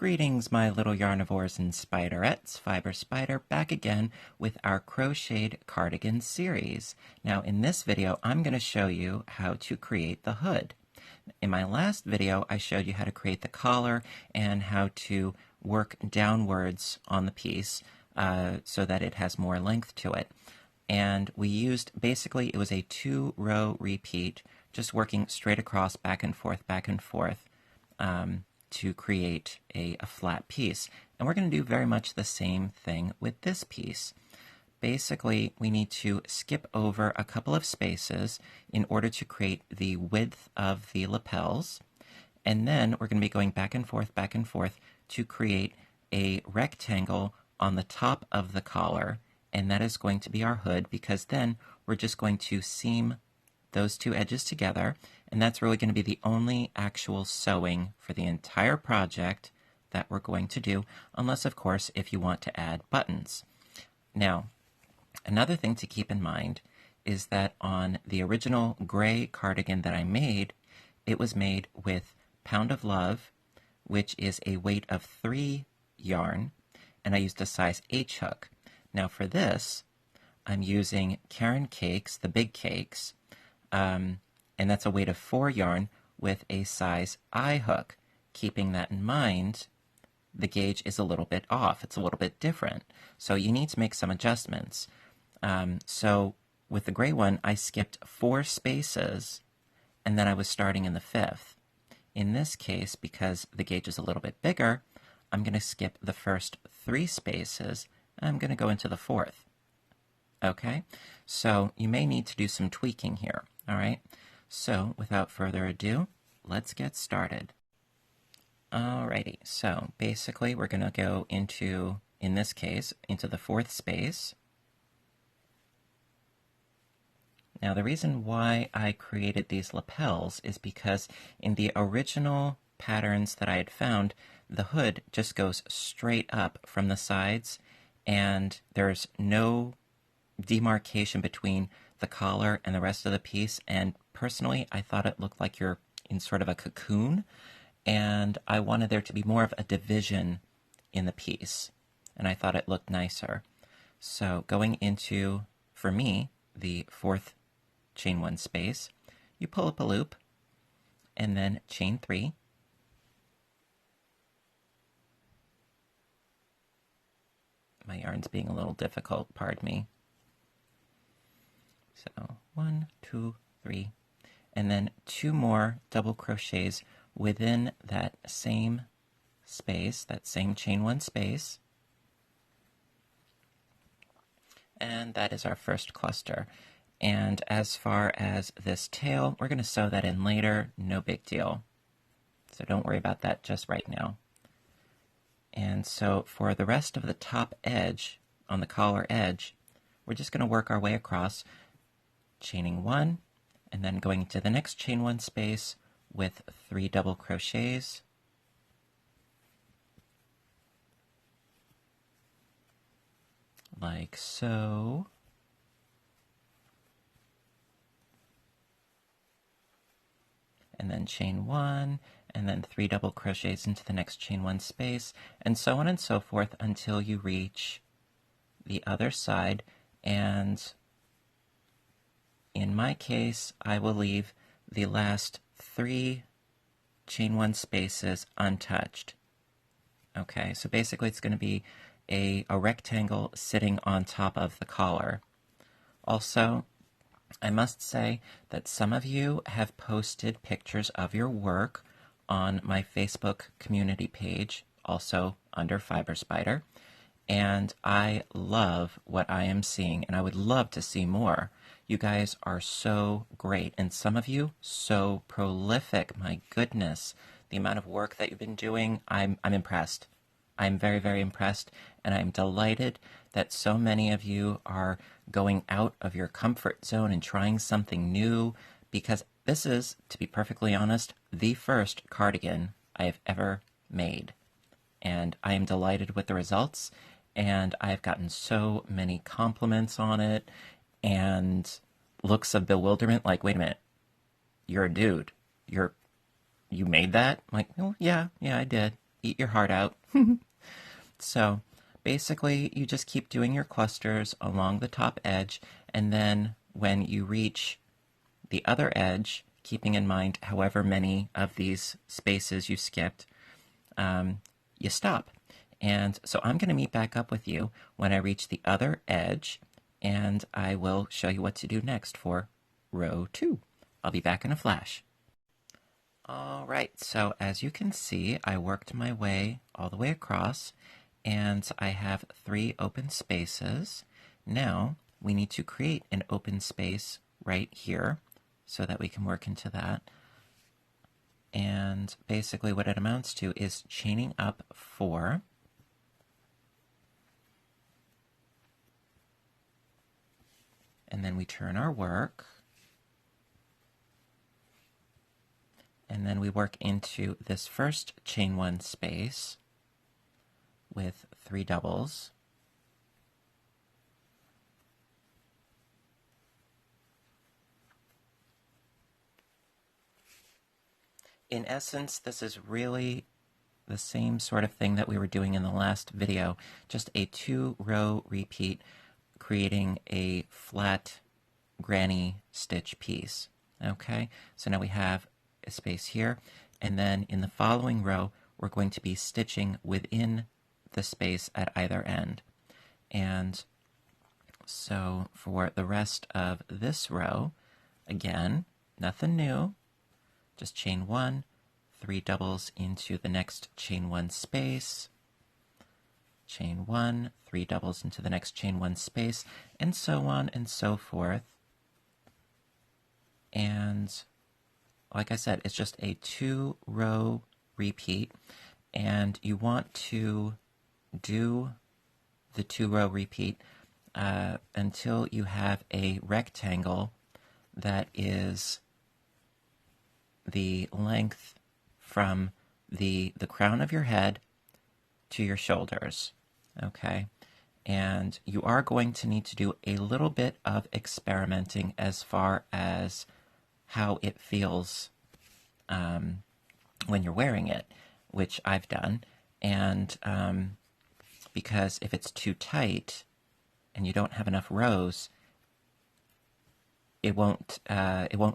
Greetings, my little yarnivores and spiderettes. Fiber Spider back again with our Crocheted Cardigan series. Now in this video, I'm going to show you how to create the hood. In my last video, I showed you how to create the collar and how to work downwards on the piece so that it has more length to it. And we used, basically, it was a 2-row repeat, just working straight across, back and forth, to create a flat piece. And we're going to do very much the same thing with this piece. Basically, we need to skip over a couple of spaces in order to create the width of the lapels. And then we're going to be going back and forth to create a rectangle on the top of the collar. And that is going to be our hood, because then we're just going to seam those two edges together, and that's really going to be the only actual sewing for the entire project that we're going to do, unless, of course, if you want to add buttons. Now, another thing to keep in mind is that on the original gray cardigan that I made, it was made with Pound of Love, which is a weight of 3 yarn, and I used a size H hook. Now for this, I'm using Caron Cakes, the big cakes, and that's a weight of 4 yarn with a size I hook. Keeping that in mind, the gauge is a little bit off. It's a little bit different. So you need to make some adjustments. So with the gray one, I skipped 4 spaces, and then I was starting in the 5th. In this case, because the gauge is a little bit bigger, I'm going to skip the first 3 spaces, and I'm going to go into the 4th. Okay? So you may need to do some tweaking here. All right, so without further ado, let's get started. Alrighty, so basically we're going to go into, in this case, into the 4th space. Now the reason why I created these lapels is because in the original patterns that I had found, the hood just goes straight up from the sides, and there's no demarcation between the collar and the rest of the piece, and personally I thought it looked like you're in sort of a cocoon, and I wanted there to be more of a division in the piece, and I thought it looked nicer. So going into, for me, the 4th chain 1 space, you pull up a loop and then chain 3. My yarn's being a little difficult, pardon me. So 1, 2, 3, and then 2 more double crochets within that same space, that same chain 1 space. And that is our first cluster. And as far as this tail, we're going to sew that in later, no big deal. So don't worry about that just right now. And so for the rest of the top edge, on the collar edge, we're just going to work our way across, chaining 1, and then going to the next chain 1 space with 3 double crochets, like so, and then chain 1, and then 3 double crochets into the next chain 1 space, and so on and so forth until you reach the other side. And in my case, I will leave the last 3 chain 1 spaces untouched. Okay, so basically it's going to be a rectangle sitting on top of the collar. Also, I must say that some of you have posted pictures of your work on my Facebook community page, also under Fiber Spider, and I love what I am seeing, and I would love to see more. You guys are so great, and some of you so prolific. My goodness, the amount of work that you've been doing, I'm impressed. I'm very, very impressed, and I'm delighted that so many of you are going out of your comfort zone and trying something new, because this is, to be perfectly honest, the first cardigan I have ever made. And I am delighted with the results, and I've gotten so many compliments on it, and looks of bewilderment, like, wait a minute, you're a dude. You made that? I'm like, oh, yeah, I did. eat your heart out. So basically, you just keep doing your clusters along the top edge, and then when you reach the other edge, keeping in mind however many of these spaces you skipped, you stop. And so I'm going to meet back up with you when I reach the other edge, and I will show you what to do next for row 2. I'll be back in a flash. All right, so as you can see, I worked my way all the way across, and I have 3 open spaces. Now we need to create an open space right here so that we can work into that. And basically what it amounts to is chaining up 4. And then we turn our work. And then we work into this first chain 1 space with 3 doubles. In essence, this is really the same sort of thing that we were doing in the last video, just a 2-row repeat, creating a flat granny stitch piece. Okay, so now we have a space here, and then in the following row, we're going to be stitching within the space at either end. And so for the rest of this row, again, nothing new, just chain 1, 3 doubles into the next chain 1 space, chain 1, 3 doubles into the next chain 1 space, and so on and so forth. And like I said, it's just a 2-row repeat, and you want to do the 2-row repeat until you have a rectangle that is the length from the crown of your head to your shoulders, okay? And you are going to need to do a little bit of experimenting as far as how it feels when you're wearing it, which I've done. And because if it's too tight and you don't have enough rows, it won't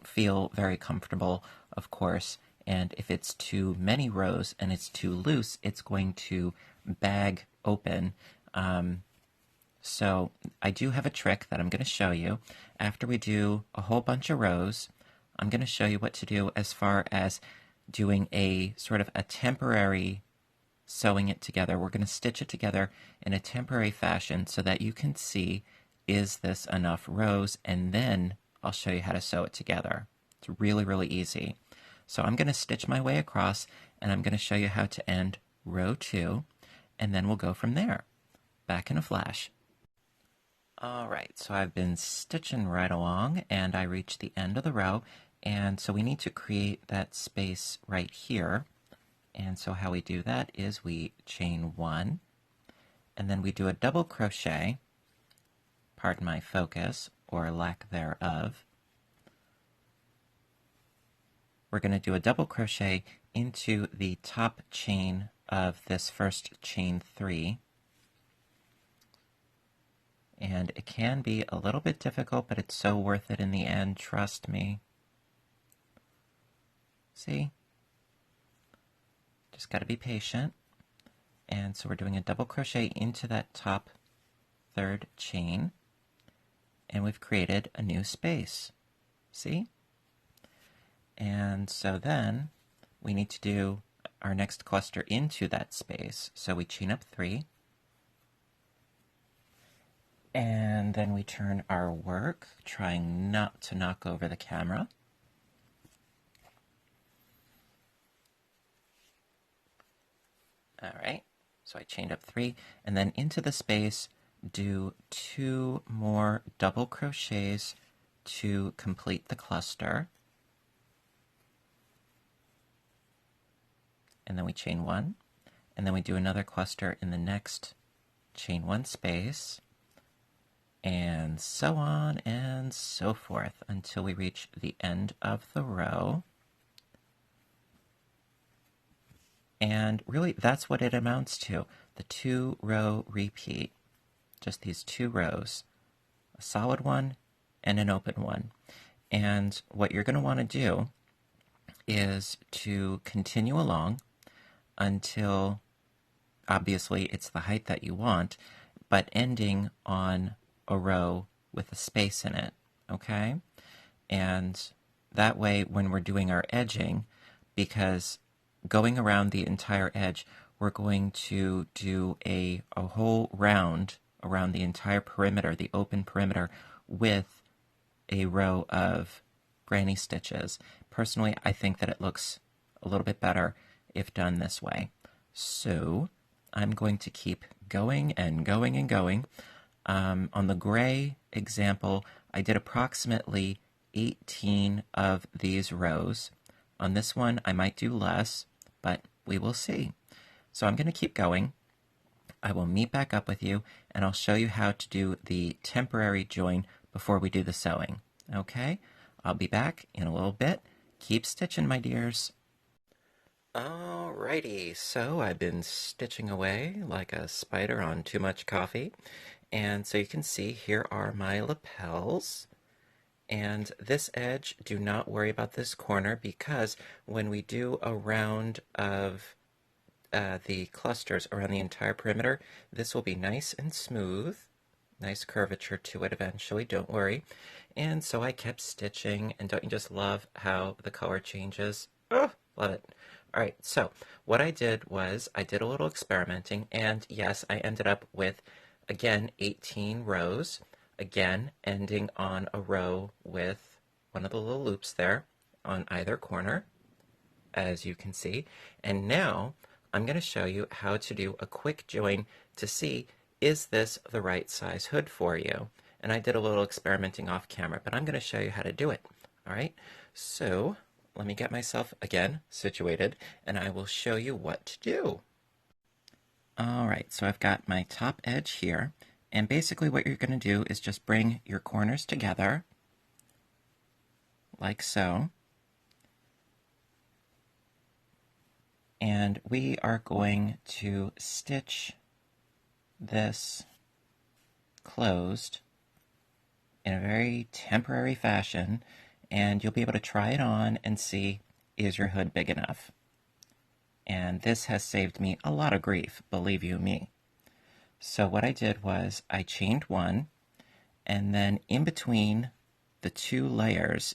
feel very comfortable, of course. And if it's too many rows and it's too loose, it's going to bag open. So I do have a trick that I'm going to show you. After we do a whole bunch of rows, I'm going to show you what to do as far as doing a sort of a temporary sewing it together. We're going to stitch it together in a temporary fashion so that you can see, is this enough rows? And then I'll show you how to sew it together. It's really, really easy. So I'm going to stitch my way across, and I'm going to show you how to end row 2, and then we'll go from there. Back in a flash. All right, so I've been stitching right along, and I reached the end of the row, and so we need to create that space right here. And so how we do that is we chain 1, and then we do a double crochet, pardon my focus, or lack thereof. We're going to do a double crochet into the top chain of this first chain 3. And it can be a little bit difficult, but it's so worth it in the end, trust me. See? Just got to be patient. And so we're doing a double crochet into that top 3rd chain, and we've created a new space. See? And so then we need to do our next cluster into that space. So we chain up 3, and then we turn our work, trying not to knock over the camera. All right, so I chained up 3, and then into the space, do 2 more double crochets to complete the cluster. And then we chain 1, and then we do another cluster in the next chain 1 space, and so on and so forth until we reach the end of the row. And really, that's what it amounts to. The 2-row repeat. Just these 2 rows. A solid one and an open one. And what you're going to want to do is to continue along until, obviously, it's the height that you want, but ending on a row with a space in it, okay? And that way, when we're doing our edging, because going around the entire edge, we're going to do a whole round around the entire perimeter, the open perimeter, with a row of granny stitches. Personally, I think that it looks a little bit better if done this way. So I'm going to keep going and going and going. On the gray example, I did approximately 18 of these rows. On this one, I might do less, but we will see. So I'm going to keep going. I will meet back up with you, and I'll show you how to do the temporary join before we do the sewing. Okay? I'll be back in a little bit. Keep stitching, my dears. Alrighty, so I've been stitching away like a spider on too much coffee. And so you can see here are my lapels. And this edge, do not worry about this corner, because when we do a round of the clusters around the entire perimeter, this will be nice and smooth. Nice curvature to it eventually, don't worry. And so I kept stitching, and don't you just love how the color changes? Oh, love it. All right, so what I did was I did a little experimenting, and yes, I ended up with, again, 18 rows, again, ending on a row with one of the little loops there on either corner, as you can see. And now I'm going to show you how to do a quick join to see, is this the right size hood for you? And I did a little experimenting off camera, but I'm going to show you how to do it. All right, so let me get myself, again, situated, and I will show you what to do. All right, so I've got my top edge here, and basically what you're going to do is just bring your corners together, like so. And we are going to stitch this closed in a very temporary fashion, and you'll be able to try it on and see, is your hood big enough? And this has saved me a lot of grief, believe you me. So what I did was I chained one, and then in between the 2 layers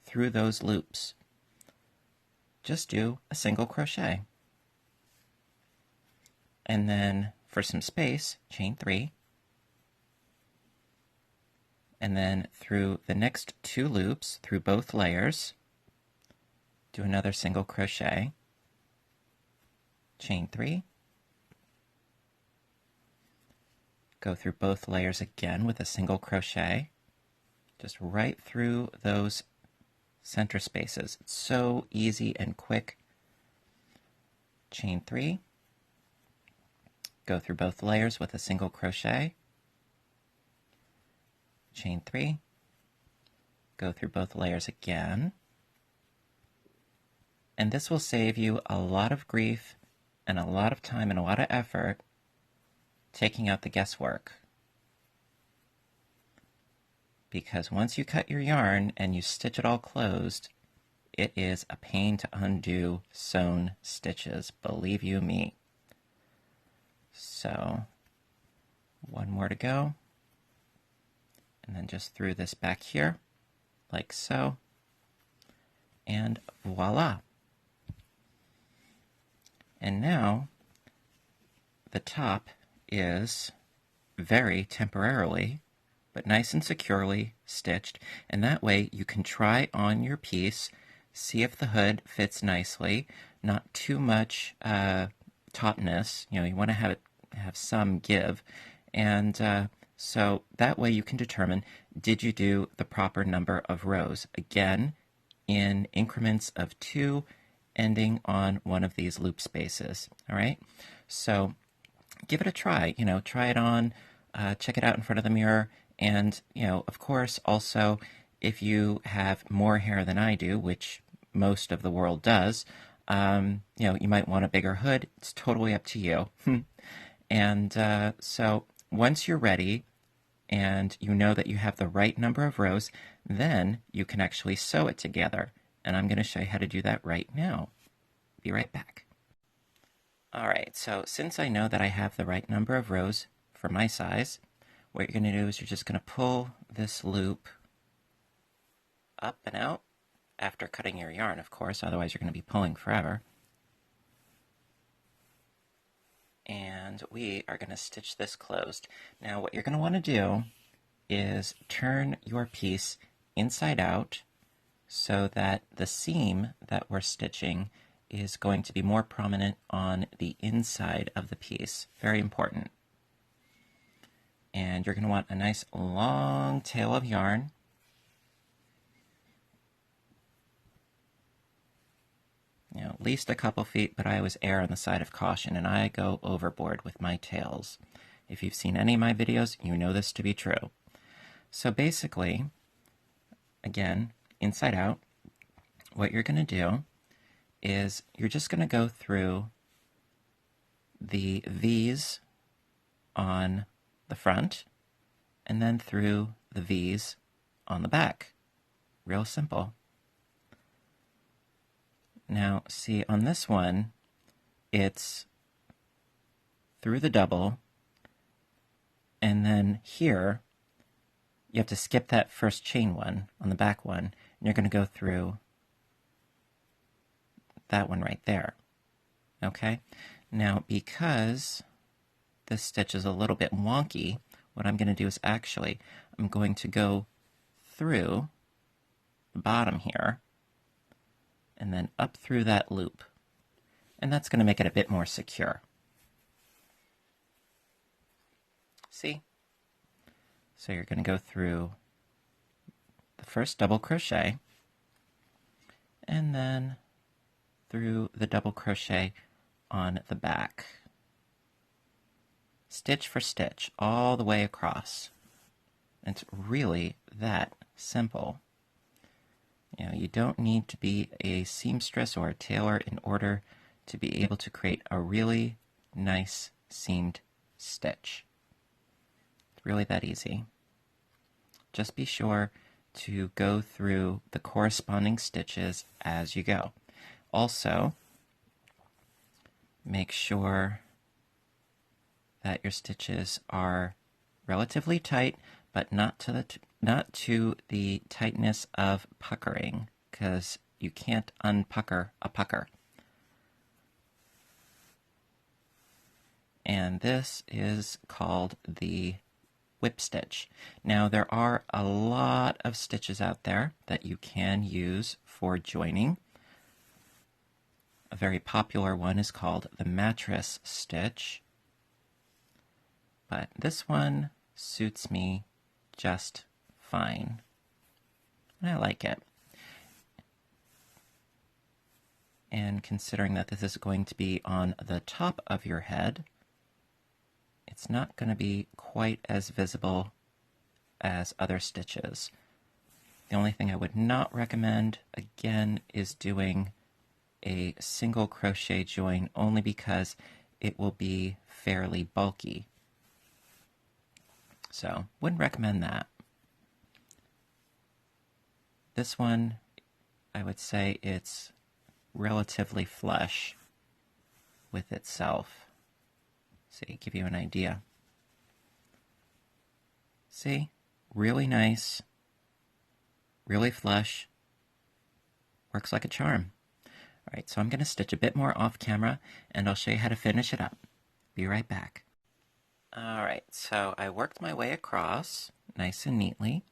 through those loops, just do a single crochet. And then for some space, chain 3. And then through the next 2 loops, through both layers, do another single crochet, chain 3, go through both layers again with a single crochet, just right through those center spaces. It's so easy and quick. Chain 3, go through both layers with a single crochet, chain 3, go through both layers again, and this will save you a lot of grief and a lot of time and a lot of effort taking out the guesswork. Because once you cut your yarn and you stitch it all closed, it is a pain to undo sewn stitches, believe you me. So, one more to go. And then just through this back here, like so. And voila. And now, the top is very temporarily, but nice and securely stitched. And that way you can try on your piece, see if the hood fits nicely, not too much tautness. You know, you want to have some give. And so that way you can determine, did you do the proper number of rows? Again, in increments of 2, ending on one of these loop spaces. All right? So give it a try. You know, try it on, check it out in front of the mirror. And, you know, of course, also, if you have more hair than I do, which most of the world does, You might want a bigger hood. It's totally up to you. And so once you're ready and you know that you have the right number of rows, then you can actually sew it together. And I'm going to show you how to do that right now. Be right back. All right, so since I know that I have the right number of rows for my size, what you're going to do is you're just going to pull this loop up and out after cutting your yarn, of course, otherwise you're going to be pulling forever. And we are going to stitch this closed. Now what you're going to want to do is turn your piece inside out so that the seam that we're stitching is going to be more prominent on the inside of the piece. Very important. And you're going to want a nice long tail of yarn. At least a couple feet, but I always err on the side of caution, and I go overboard with my tails. If you've seen any of my videos, you know this to be true. So basically, again, inside out, what you're going to do is you're just going to go through the V's on the front and then through the V's on the back. Real simple. Now, see, on this one, it's through the double, and then here, you have to skip that first chain one on the back one, and you're going to go through that one right there. Okay? Now, because this stitch is a little bit wonky, what I'm going to do is actually, I'm going to go through the bottom here, and then up through that loop. And that's going to make it a bit more secure. See? So you're going to go through the first double crochet, and then through the double crochet on the back. Stitch for stitch, all the way across. It's really that simple. You don't need to be a seamstress or a tailor in order to be able to create a really nice seamed stitch. It's really that easy. Just be sure to go through the corresponding stitches as you go. Also, make sure that your stitches are relatively tight, but not to the tightness of puckering, because you can't unpucker a pucker. And this is called the whip stitch. Now, there are a lot of stitches out there that you can use for joining. A very popular one is called the mattress stitch, but this one suits me just fine. And I like it. And considering that this is going to be on the top of your head, it's not going to be quite as visible as other stitches. The only thing I would not recommend, again, is doing a single crochet join, only because it will be fairly bulky. So, wouldn't recommend that. This one, I would say it's relatively flush with itself. See, give you an idea. See, really nice, really flush, works like a charm. All right, so I'm going to stitch a bit more off camera, and I'll show you how to finish it up. Be right back. All right, so I worked my way across nice and neatly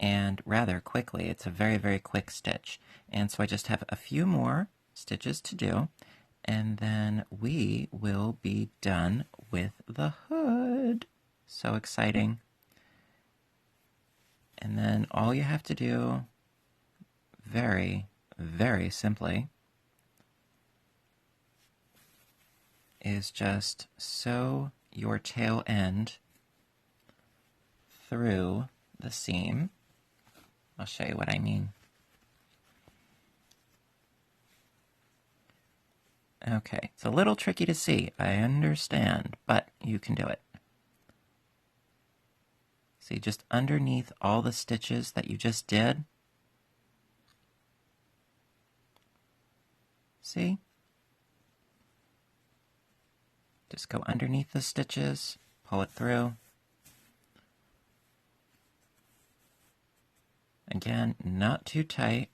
and rather quickly. It's a very, very quick stitch. And so I just have a few more stitches to do, and then we will be done with the hood. So exciting. And then all you have to do, very, very simply, is just sew your tail end through the seam. I'll show you what I mean. Okay, it's a little tricky to see, I understand, but you can do it. See, just underneath all the stitches that you just did. See? Just go underneath the stitches, pull it through. Again, not too tight.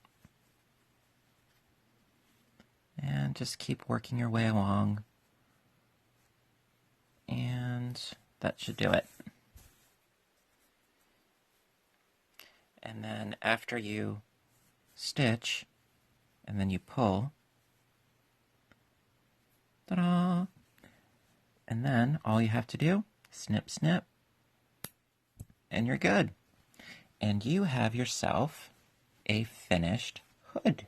And just keep working your way along. And that should do it. And then after you stitch, and then you pull, ta-da! And then all you have to do, snip, snip, and you're good. And you have yourself a finished hood.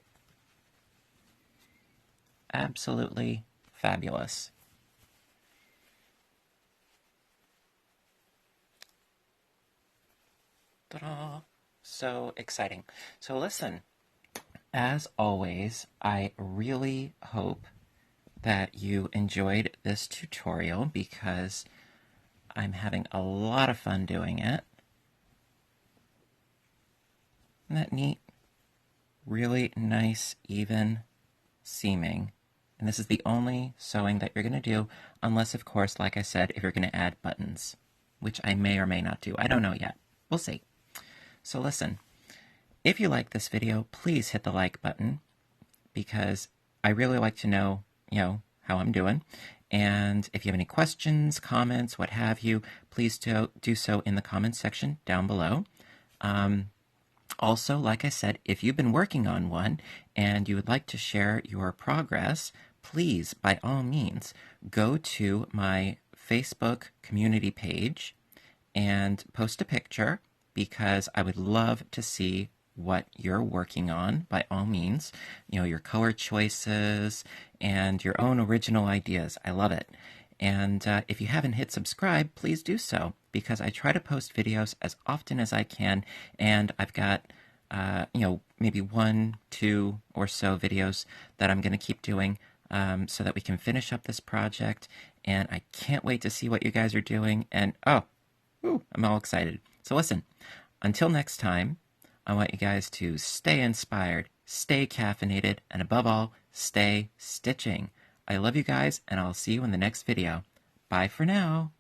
Absolutely fabulous. Ta-da! So exciting. So listen, as always, I really hope that you enjoyed this tutorial because I'm having a lot of fun doing it. Isn't that neat? Really nice, even seaming. And this is the only sewing that you're going to do, unless, of course, like I said, if you're going to add buttons, which I may or may not do. I don't know yet. We'll see. So listen, if you like this video, please hit the like button because I really like to know, how I'm doing. And if you have any questions, comments, what have you, please do so in the comments section down below. Also, like I said, if you've been working on one and you would like to share your progress, please, by all means, go to my Facebook community page and post a picture because I would love to see what you're working on, by all means. Your color choices and your own original ideas. I love it. And if you haven't hit subscribe, please do so because I try to post videos as often as I can, and I've got maybe 1, 2 or so videos that I'm going to keep doing so that we can finish up this project. And I can't wait to see what you guys are doing. And I'm all excited. So listen, until next time, I want you guys to stay inspired, stay caffeinated, and above all, stay stitching. I love you guys, and I'll see you in the next video. Bye for now.